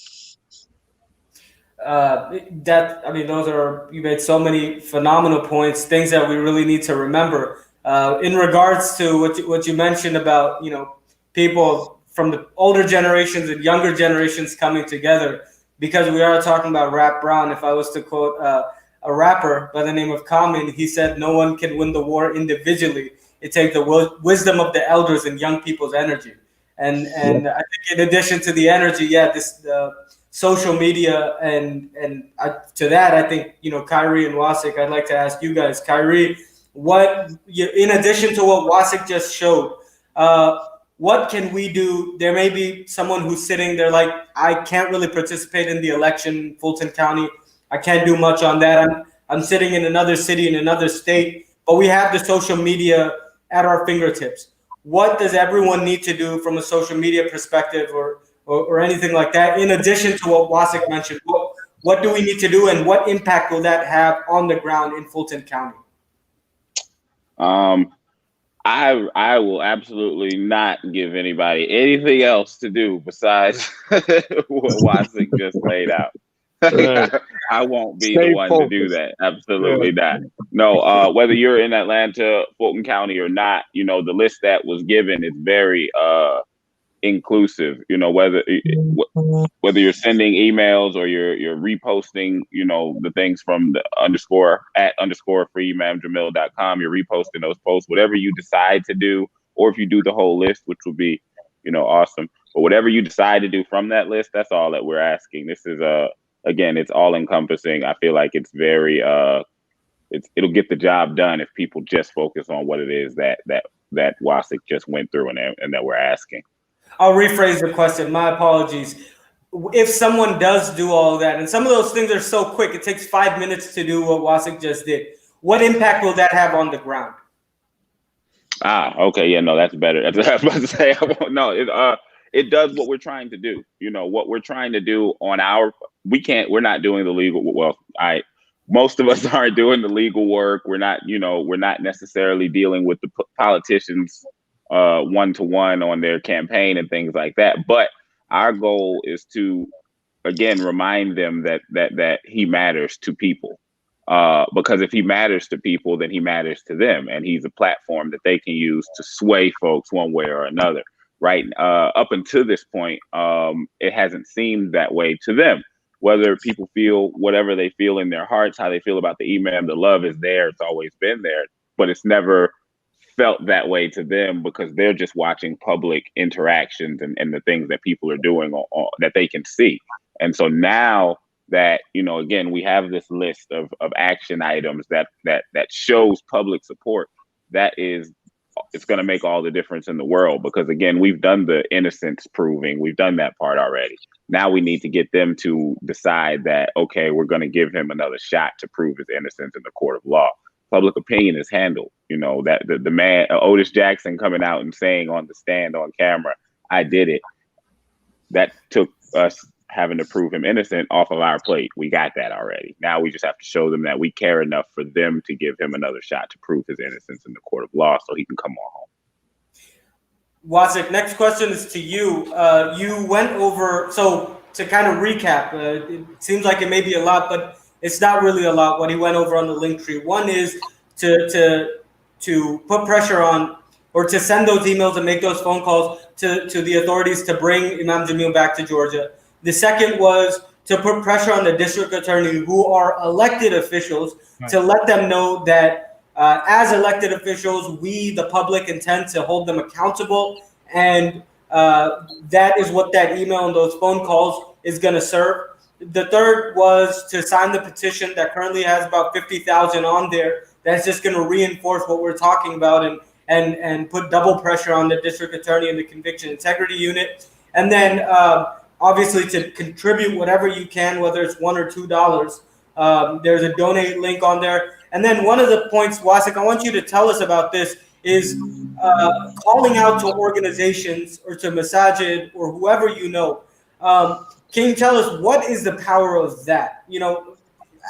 You made so many phenomenal points, things that we really need to remember. In regards to what you mentioned about, people from the older generations and younger generations coming together, because we are talking about Rap Brown. If I was to quote a rapper by the name of Common, he said, "No one can win the war individually. It takes the wisdom of the elders and young people's energy." And I think in addition to the energy, this social media and to that, I think, Kyrie and Wasik, I'd like to ask you guys, Kyrie, in addition to what Wasik just showed, what can we do? There may be someone who's sitting there like, I can't really participate in the election in Fulton County. I can't do much on that. I'm sitting in another city, in another state, but we have the social media at our fingertips. What does everyone need to do from a social media perspective or anything like that, in addition to what Wasik mentioned? What do we need to do, and what impact will that have on the ground in Fulton County? I will absolutely not give anybody anything else to do besides what Wasik just laid out. Right. I won't be Stay the one to do focused. that. Absolutely not. No, whether you're in Atlanta, Fulton County or not, the list that was given is very inclusive. Whether you're sending emails or you're reposting, the things from the _freeimamjamil.com, you're reposting those posts, whatever you decide to do, or if you do the whole list, which would be, awesome. But whatever you decide to do from that list, that's all that we're asking. This is again, it's all encompassing. I feel like it's very it'll get the job done if people just focus on what it is that Wasik just went through and that we're asking. I'll rephrase the question. My apologies. If someone does do all of that, and some of those things are so quick, it takes 5 minutes to do what Wasik just did. What impact will that have on the ground? Okay, yeah, no, that's better. That's what I was about to say. No, it does what we're trying to do. What we're trying to do on we're not doing the legal. Well, most of us aren't doing the legal work. We're not necessarily dealing with the politicians one-to-one on their campaign and things like that. But our goal is to, again, remind them that he matters to people. Because if he matters to people, then he matters to them, and he's a platform that they can use to sway folks one way or another. Right? Up until this point, it hasn't seemed that way to them. Whether people feel whatever they feel in their hearts, how they feel about the email, the love is there. It's always been there, but it's never felt that way to them because they're just watching public interactions and the things that people are doing that they can see. And so now that, again, we have this list of action items that shows public support, it's going to make all the difference in the world because, again, we've done the innocence proving. We've done that part already. Now we need to get them to decide that, okay, we're going to give him another shot to prove his innocence in the court of law. Public opinion is handled. That the man, Otis Jackson, coming out and saying on the stand on camera, I did it. That took us having to prove him innocent off of our plate. We got that already. Now we just have to show them that we care enough for them to give him another shot to prove his innocence in the court of law so he can come on home. Wasik, next question is to you. You went over, so to kind of recap, it seems like it may be a lot, but it's not really a lot what he went over on the link tree. One is to put pressure on, or to send those emails and make those phone calls to the authorities to bring Imam Jamil back to Georgia. The second was to put pressure on the district attorney, who are elected officials, right, to let them know that as elected officials, we, the public, intend to hold them accountable. And that is what that email and those phone calls is going to serve. The third was to sign the petition that currently has about 50,000 on there. That's just going to reinforce what we're talking about and put double pressure on the district attorney and the conviction integrity unit. And then obviously to contribute whatever you can, whether it's $1 or $2. There's a donate link on there. And then one of the points, Wasik, I want you to tell us about this is calling out to organizations or to Masajid or whoever you know. Can you tell us what is the power of that?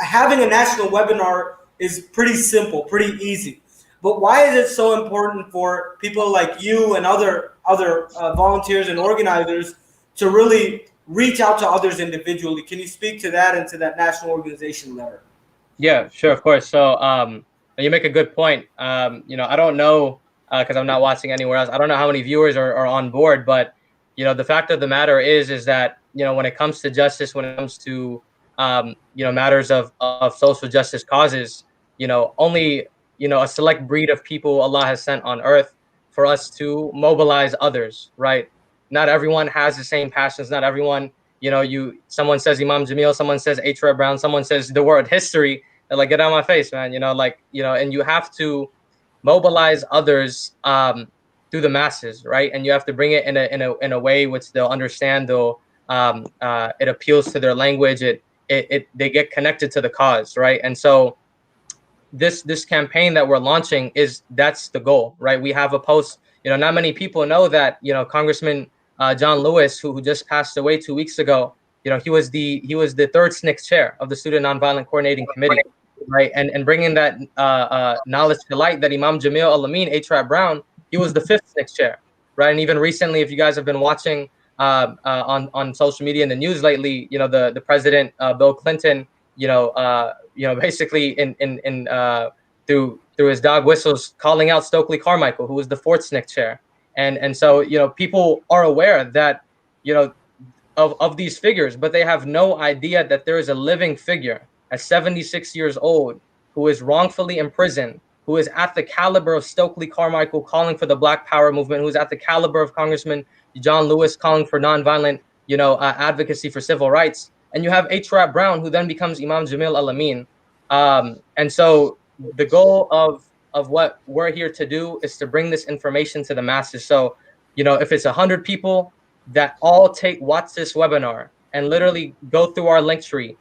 Having a national webinar is pretty simple, pretty easy. But why is it so important for people like you and other volunteers and organizers to really reach out to others individually? Can you speak to that and to that national organization letter? Yeah, sure, of course. So you make a good point. I don't know, because I'm not watching anywhere else, I don't know how many viewers are on board, but the fact of the matter is that when it comes to justice, when it comes to matters of social justice causes, only a select breed of people Allah has sent on earth for us to mobilize others, right? Not everyone has the same passions. Not everyone, someone says Imam Jamil, someone says H. Brown, someone says the word history. They're like, get out of my face, man. And you have to mobilize others through the masses, right? And you have to bring it in a way which they'll understand. It appeals to their language. They get connected to the cause, right? And so this campaign that we're launching that's the goal, right? We have a post. Not many people know that Congressman John Lewis, who just passed away 2 weeks ago, he was the third SNCC chair of the Student Nonviolent Coordinating Committee. right? And bringing that knowledge to light that Imam Jamil Al-Amin, H.R. Brown, he was the 5th SNCC chair, right? And even recently, if you guys have been watching on social media and the news lately, you know, the president, Bill Clinton, basically through his dog whistles, calling out Stokely Carmichael, who was the 4th SNCC chair. And so, you know, people are aware that, you know, of these figures, but they have no idea that there is a living figure at 76 years old who is wrongfully imprisoned, who is at the caliber of Stokely Carmichael calling for the Black Power movement, who's at the caliber of Congressman John Lewis calling for nonviolent, advocacy for civil rights. And you have H. Brown, who then becomes Imam Jamil Al-Amin. And so the goal of what we're here to do is to bring this information to the masses. So, you know, if it's 100 people that all watch this webinar and literally go through our link tree,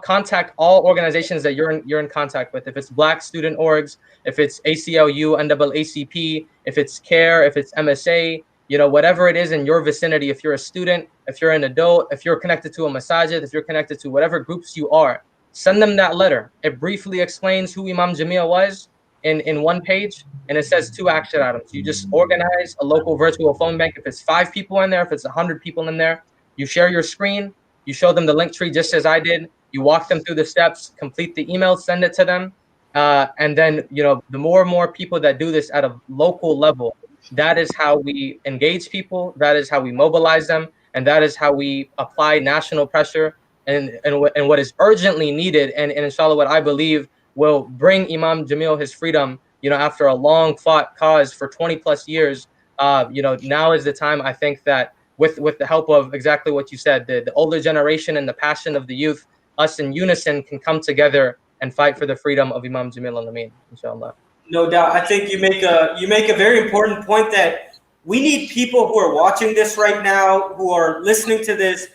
contact all organizations that you're in contact with. If it's Black student orgs, if it's ACLU, NAACP, if it's CARE, if it's MSA, you know, whatever it is in your vicinity, if you're a student, if you're an adult, if you're connected to a masajid, if you're connected to whatever groups you are, send them that letter. It briefly explains who Imam Jamil was in one page, and it says 2 action items. You just organize a local virtual phone bank. If it's 5 people in there, if it's 100 people in there, you share your screen, you show them the link tree just as I did, you walk them through the steps, complete the email, send it to them. And then, you know, the more and more people that do this at a local level, that is how we engage people, that is how we mobilize them, and that is how we apply national pressure and what is urgently needed, and inshallah what I believe will bring Imam Jamil his freedom, you know, after a long fought cause for 20 plus years. Now is the time, I think, that with the help of exactly what you said, the older generation and the passion of the youth, us in unison can come together and fight for the freedom of Imam Jamil Al-Amin, inshallah. No doubt. I think you make a very important point that we need people who are watching this right now, who are listening to this.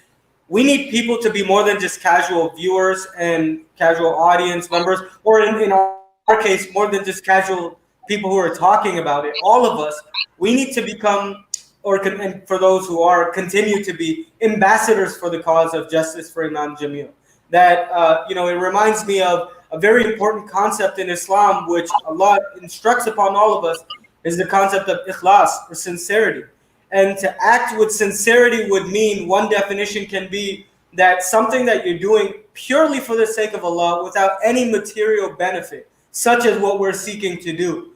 We need people to be more than just casual viewers and casual audience members, or in our case, more than just casual people who are talking about it. All of us, we need to become, and for those who are, continue to be ambassadors for the cause of justice for Imam Jamil. That, it reminds me of a very important concept in Islam, which Allah instructs upon all of us, is the concept of ikhlas, or sincerity. And to act with sincerity would mean, one definition can be that something that you're doing purely for the sake of Allah without any material benefit, such as what we're seeking to do.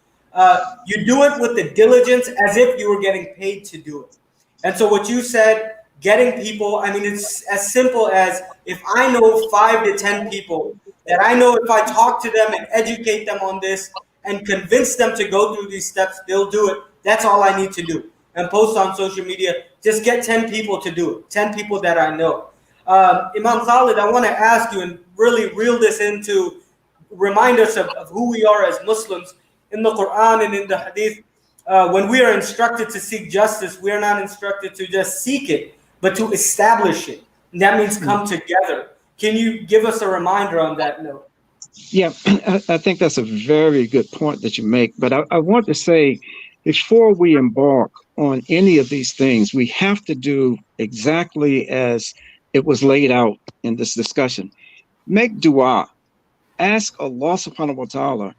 You do it with the diligence as if you were getting paid to do it. And so what you said, getting people, I mean, it's as simple as, if I know 5 to 10 people that I know if I talk to them and educate them on this and convince them to go through these steps, they'll do it. That's all I need to do. And post on social media, just get 10 people to do it, 10 people that I know. Imam Khalid, I want to ask you and really reel this into, remind us of who we are as Muslims. In the Quran and in the Hadith, when we are instructed to seek justice, we are not instructed to just seek it, but to establish it. And that means come together. Can you give us a reminder on that note? Yeah, I think that's a very good point that you make. But I want to say, before we embark on any of these things, we have to do exactly as it was laid out in this discussion. Make dua. Ask Allah subhanahu wa ta'ala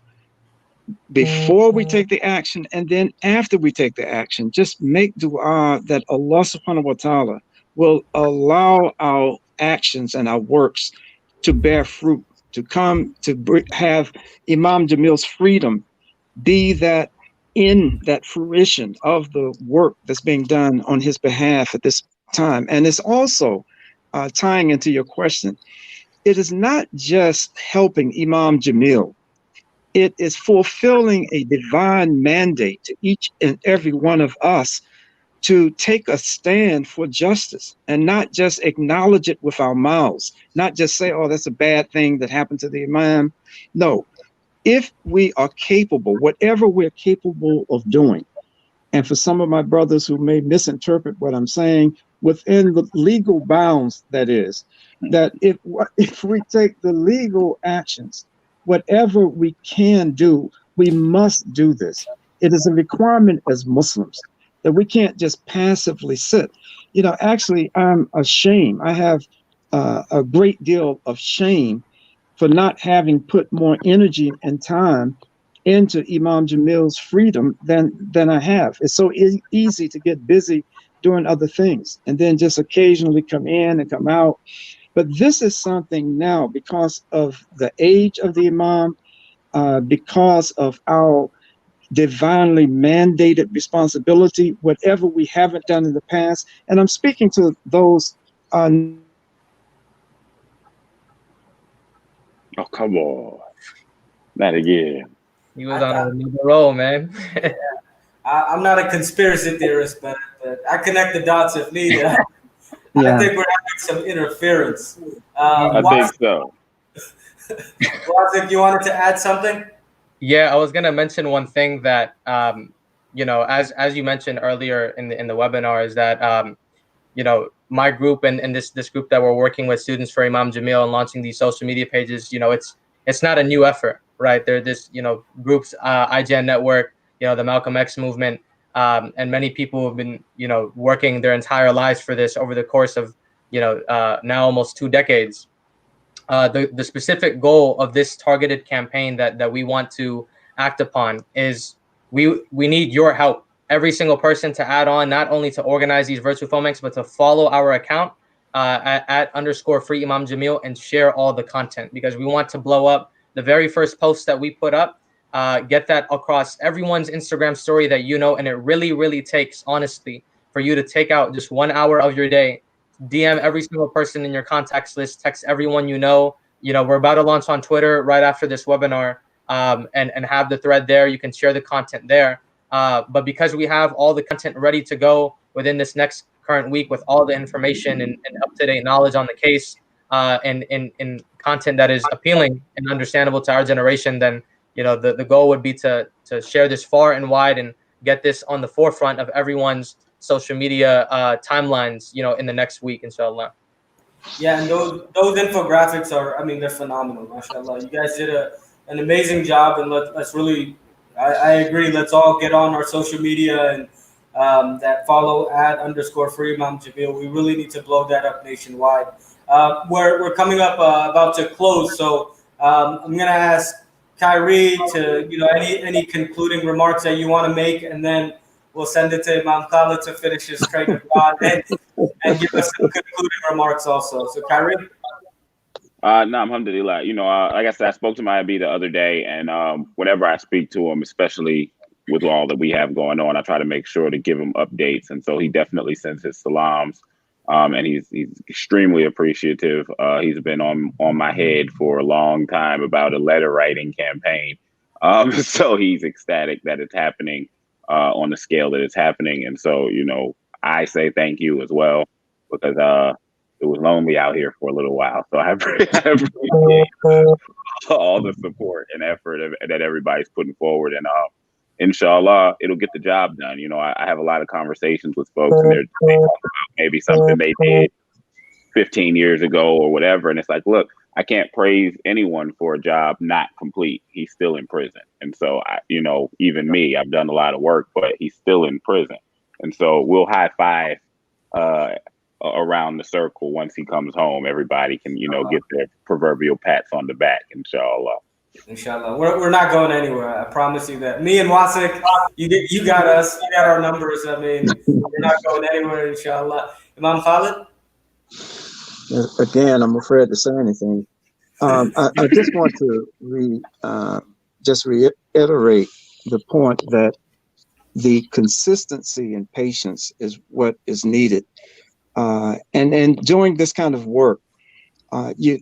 before we take the action, and then after we take the action. Just make dua that Allah subhanahu wa ta'ala will allow our actions and our works to bear fruit, to come to have Imam Jamil's freedom be that in that fruition of the work that's being done on his behalf at this time. And it's also tying into your question. It is not just helping Imam Jamil. It is fulfilling a divine mandate to each and every one of us to take a stand for justice and not just acknowledge it with our mouths, not just say, oh, that's a bad thing that happened to the Imam. No. If we are capable, whatever we're capable of doing, and for some of my brothers who may misinterpret what I'm saying, within the legal bounds, that is, that if we take the legal actions, whatever we can do, we must do this. It is a requirement as Muslims that we can't just passively sit. You know, actually, I'm ashamed. I have a great deal of shame for not having put more energy and time into Imam Jamil's freedom than I have. It's so easy to get busy doing other things and then just occasionally come in and come out. But this is something now, because of the age of the Imam, because of our divinely mandated responsibility, whatever we haven't done in the past. And I'm speaking to those. Oh, come on. Not again. He was on another roll, man. I'm not a conspiracy theorist, but I connect the dots if needed. I think we're having some interference. I think so. Wasik, you wanted to add something? Yeah, I was gonna mention one thing that you know, as you mentioned earlier in the webinar, is that you know, my group and this group that we're working with, Students for Imam Jamil, and launching these social media pages, you know, it's not a new effort, right? There are this, you know, groups, IGN Network, you know, the Malcolm X movement, and many people have been, you know, working their entire lives for this over the course of, you know, now almost 2 decades. The specific goal of this targeted campaign that we want to act upon is we need your help. Every single person to add on, not only to organize these virtual FOMEX, but to follow our account at _free Imam Jamil and share all the content, because we want to blow up the very first post that we put up, get that across everyone's Instagram story that you know. And it really, really takes, honestly, for you to take out just 1 hour of your day, DM every single person in your contacts list, text everyone you know. You know, we're about to launch on Twitter right after this webinar, and have the thread there. You can share the content there. But because we have all the content ready to go within this next current week, with all the information and up-to-date knowledge on the case, and content that is appealing and understandable to our generation, then, you know, the goal would be to share this far and wide and get this on the forefront of everyone's social media timelines, you know, in the next week, inshallah. Yeah, and those infographics are, I mean, they're phenomenal, mashallah. You guys did an amazing job, and let's really, I agree, let's all get on our social media and that follow @_free Imam Jamil. We really need to blow that up nationwide. We're coming up about to close, so I'm gonna ask Kyrie to, you know, any concluding remarks that you want to make, and then we'll send it to Imam Khalid to finish his train of thought and give us some concluding remarks also. So Kyrie? No, alhamdulillah. You know, like I said, I spoke to my IB the other day, and whenever I speak to him, especially with all that we have going on, I try to make sure to give him updates. And so he definitely sends his salams, and he's extremely appreciative. He's been on my head for a long time about a letter writing campaign. So he's ecstatic that it's happening on the scale that it's happening. And so, you know, I say thank you as well, because it was lonely out here for a little while. So I appreciate all the support and effort that everybody's putting forward. And inshallah, it'll get the job done. You know, I have a lot of conversations with folks, and they talk about maybe something they did 15 years ago or whatever. And it's like, look, I can't praise anyone for a job not complete. He's still in prison. And so, you know, even me, I've done a lot of work, but he's still in prison. And so we'll high five around the circle once he comes home. Everybody can, you know, get their proverbial pats on the back, inshallah. Inshallah. We're not going anywhere. I promise you that. Me and Wasik, you got us. You got our numbers. I mean, we're not going anywhere, inshallah. Imam Khalid? Again, I'm afraid to say anything. I just want to reiterate the point that the consistency and patience is what is needed. And doing this kind of work,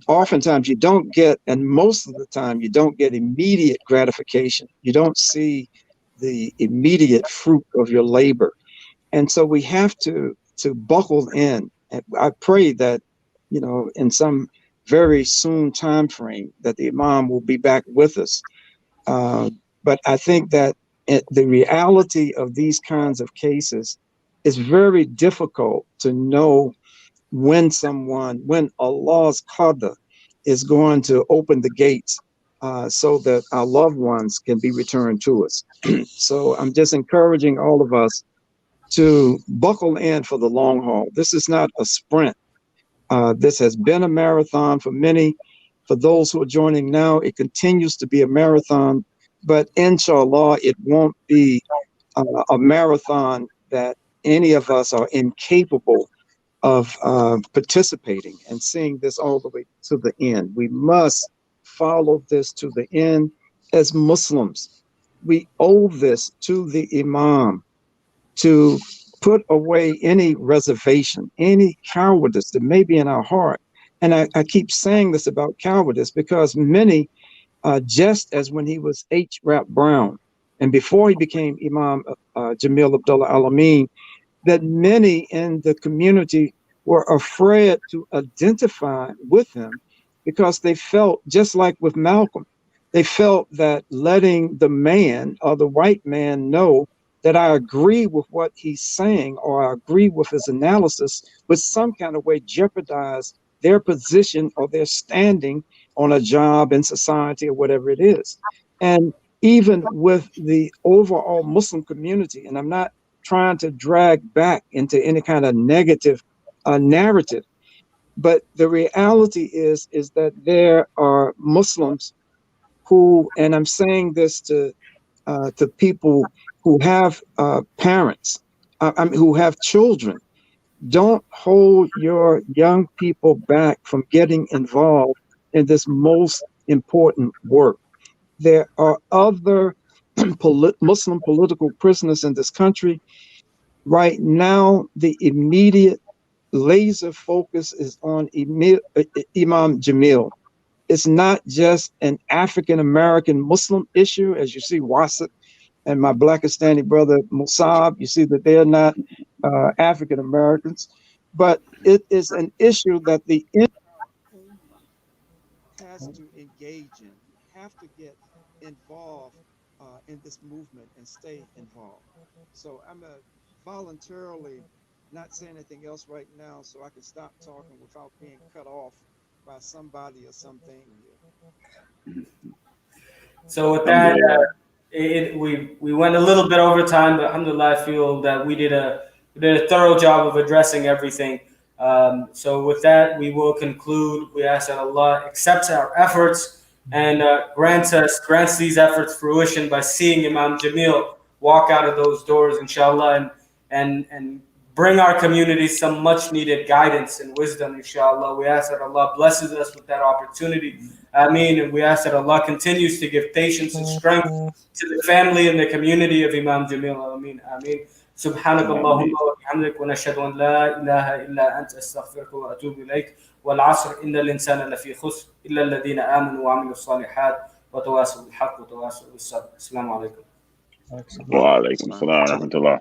oftentimes you don't get, and most of the time you don't get immediate gratification. You don't see the immediate fruit of your labor. And so we have to buckle in. And I pray that, you know, in some very soon time frame, that the Imam will be back with us. But I think that the reality of these kinds of cases is very difficult to know when Allah's qadr is going to open the gates so that our loved ones can be returned to us. So I'm just encouraging all of us to buckle in for the long haul. This is not a sprint. This has been a marathon for many For those who are joining now, it continues to be a marathon, but inshallah, it won't be a marathon that any of us are incapable of participating and seeing this all the way to the end. We must follow this to the end as Muslims. We owe this to the Imam to put away any reservation, any cowardice that may be in our heart. And I keep saying this about cowardice because many, just as when he was H. Rap Brown, and before he became Imam Jamil Abdullah Al-Amin, that many in the community were afraid to identify with him because they felt, just like with Malcolm, they felt that letting the man or the white man know that I agree with what he's saying or I agree with his analysis would some kind of way jeopardize their position or their standing on a job in society or whatever it is. And even with the overall Muslim community, and I'm not trying to drag back into any kind of negative narrative, but the reality is that there are Muslims who, and I'm saying this to people who have parents, who have children, don't hold your young people back from getting involved in this most important work. There are other Muslim political prisoners in this country. Right now, the immediate laser focus is on Imam Jamil. It's not just an African-American Muslim issue, as you see Wasat and my Blackistani brother Musab, you see that they're not African-Americans, but it is an issue that the has to engage in, have to get involved in this movement and stay involved. So I'm voluntarily not saying anything else right now so I can stop talking without being cut off by somebody or something. So with that, we went a little bit over time, but alhamdulillah, I feel that we did a thorough job of addressing everything. So with that, we will conclude. We ask that Allah accepts our efforts and grants these efforts fruition by seeing Imam Jamil walk out of those doors, inshallah, and bring our community some much needed guidance and wisdom, inshallah. We ask that Allah blesses us with that opportunity. Ameen. And we ask that Allah continues to give patience and strength to the family and the community of Imam Jamil. Ameen. Ameen. سبحانك اللهم وبحمدك ونشهد أن لا إله إلا أنت أستغفرك وأتوب إليك والعصر إن الإنسان لفي خسر إلا الذين آمنوا وعملوا الصالحات وتواصوا بالحق وتواصوا بالصبر. السلام عليكم. وعليكم السلام ورحمة الله.